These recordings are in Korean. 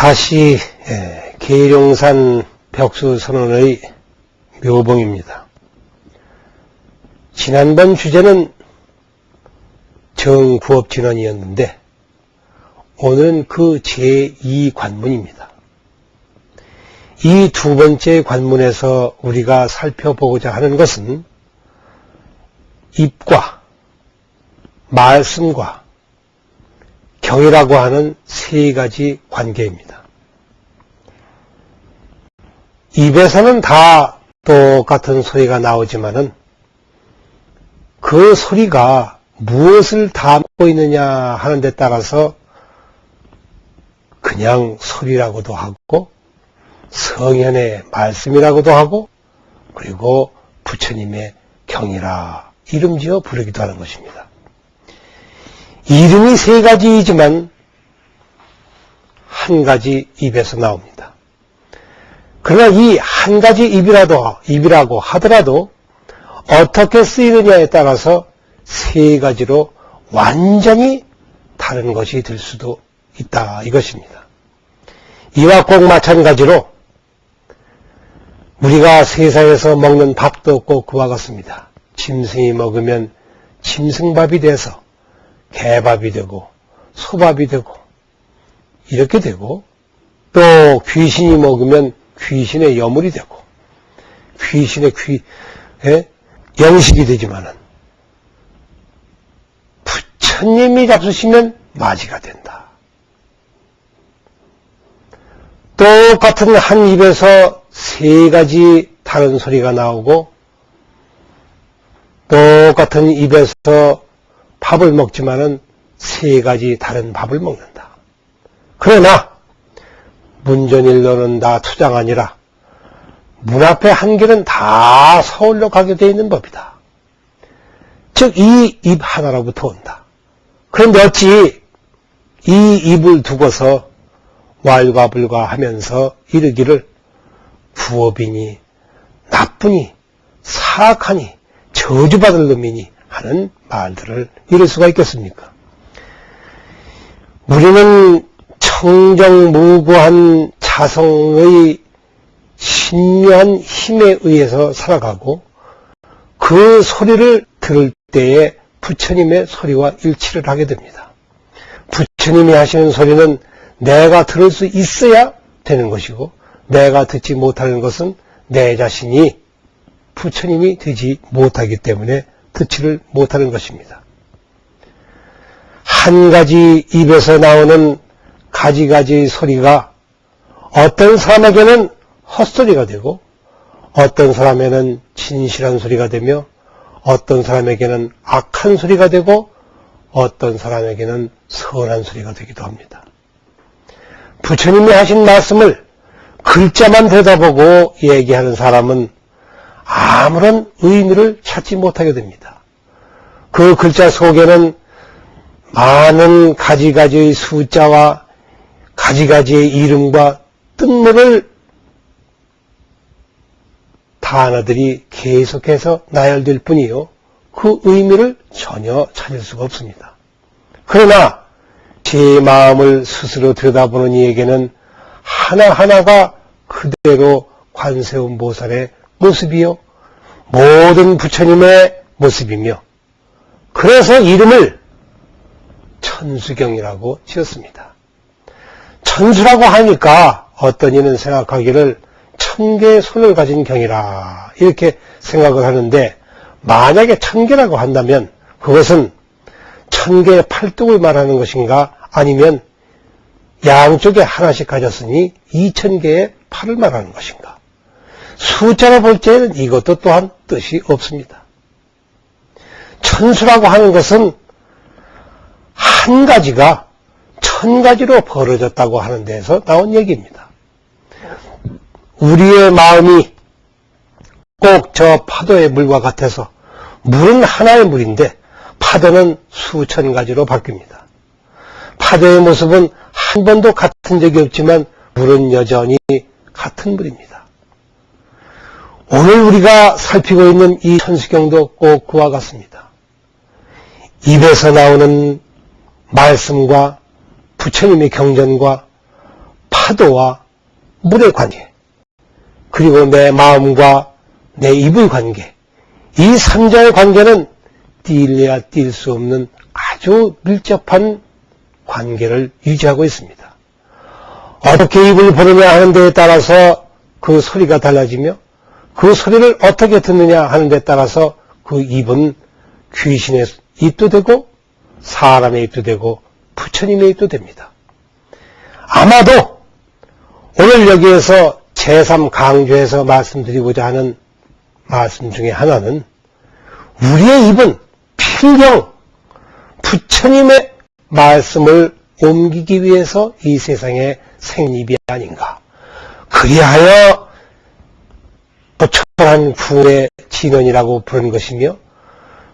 가시 계룡산 벽수선원의 묘봉입니다. 지난번 주제는 정구업진원이었는데 오늘은 그 제2관문입니다. 이 두 번째 관문에서 우리가 살펴보고자 하는 것은 입과 말씀과 경이라고 하는 세 가지 관계입니다. 입에서는 다 똑같은 소리가 나오지만은 그 소리가 무엇을 담고 있느냐 하는 데 따라서 그냥 소리라고도 하고 성현의 말씀이라고도 하고 그리고 부처님의 경이라 이름지어 부르기도 하는 것입니다. 이름이 세 가지이지만 한 가지 입에서 나옵니다. 그러나 이 한 가지 입이라고 하더라도 어떻게 쓰이느냐에 따라서 세 가지로 완전히 다른 것이 될 수도 있다 이것입니다. 이와 꼭 마찬가지로 우리가 세상에서 먹는 밥도 꼭 그와 같습니다. 짐승이 먹으면 짐승밥이 돼서 개밥이 되고 소밥이 되고 이렇게 되고 또 귀신이 먹으면 귀신의 여물이 되고 귀신의 영식이 되지만은 부처님이 잡수시면 마지가 된다. 똑같은 한 입에서 세 가지 다른 소리가 나오고 똑같은 입에서 밥을 먹지만은 세 가지 다른 밥을 먹는다. 그러나 문전일로는 다 투장하니라. 문 앞에 한 길은 다 서울로 가게 되어 있는 법이다. 즉 이 입 하나로부터 온다. 그런데 어찌 이 입을 두고서 왈가불가하면서 이르기를 부업이니 나쁘니 사악하니 저주받을 놈이니 하는 말들을 이룰 수가 있겠습니까? 우리는 청정무구한 자성의 신묘한 힘에 의해서 살아가고 그 소리를 들을 때에 부처님의 소리와 일치를 하게 됩니다. 부처님이 하시는 소리는 내가 들을 수 있어야 되는 것이고 내가 듣지 못하는 것은 내 자신이 부처님이 되지 못하기 때문에 듣지를 못하는 것입니다. 한 가지 입에서 나오는 가지가지 소리가 어떤 사람에게는 헛소리가 되고 어떤 사람에게는 진실한 소리가 되며 어떤 사람에게는 악한 소리가 되고 어떤 사람에게는 선한 소리가 되기도 합니다. 부처님이 하신 말씀을 글자만 들여다보고 얘기하는 사람은 아무런 의미를 찾지 못하게 됩니다. 그 글자 속에는 많은 가지가지의 숫자와 가지가지의 이름과 뜻물을 단어들이 계속해서 나열될 뿐이요. 그 의미를 전혀 찾을 수가 없습니다. 그러나 제 마음을 스스로 들여다보는 이에게는 하나하나가 그대로 관세음보살의 모습이요. 모든 부처님의 모습이며 그래서 이름을 천수경이라고 지었습니다. 천수라고 하니까 어떤 이는 생각하기를 1000개의 손을 가진 경이라 이렇게 생각을 하는데 만약에 1000개라고 한다면 그것은 1000개의 팔뚝을 말하는 것인가 아니면 양쪽에 하나씩 가졌으니 2000개의 팔을 말하는 것인가. 숫자로 볼 때는 이것도 또한 뜻이 없습니다. 천수라고 하는 것은 한 가지가 1000가지로 벌어졌다고 하는 데에서 나온 얘기입니다. 우리의 마음이 꼭 저 파도의 물과 같아서 물은 하나의 물인데 파도는 수천 가지로 바뀝니다. 파도의 모습은 한 번도 같은 적이 없지만 물은 여전히 같은 물입니다. 오늘 우리가 살피고 있는 이 천수경도 꼭 그와 같습니다. 입에서 나오는 말씀과 부처님의 경전과 파도와 물의 관계, 그리고 내 마음과 내 입의 관계, 이 삼자의 관계는 뗄래야 뗄 수 없는 아주 밀접한 관계를 유지하고 있습니다. 어떻게 입을 부르냐 하는 데에 따라서 그 소리가 달라지며 그 소리를 어떻게 듣느냐 하는 데에 따라서 그 입은 귀신의 입도 되고 사람의 입도 되고 부처님의 입도 됩니다. 아마도 오늘 여기에서 제3강조해서 말씀드리고자 하는 말씀 중에 하나는 우리의 입은 필경 부처님의 말씀을 옮기기 위해서 이 세상에 생입이 아닌가. 그리하여 초월한 구의 진언이라고 부르는 것이며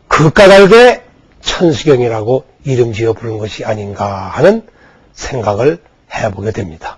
그 까닭에 천수경이라고 이름 지어 부르는 것이 아닌가 하는 생각을 해보게 됩니다.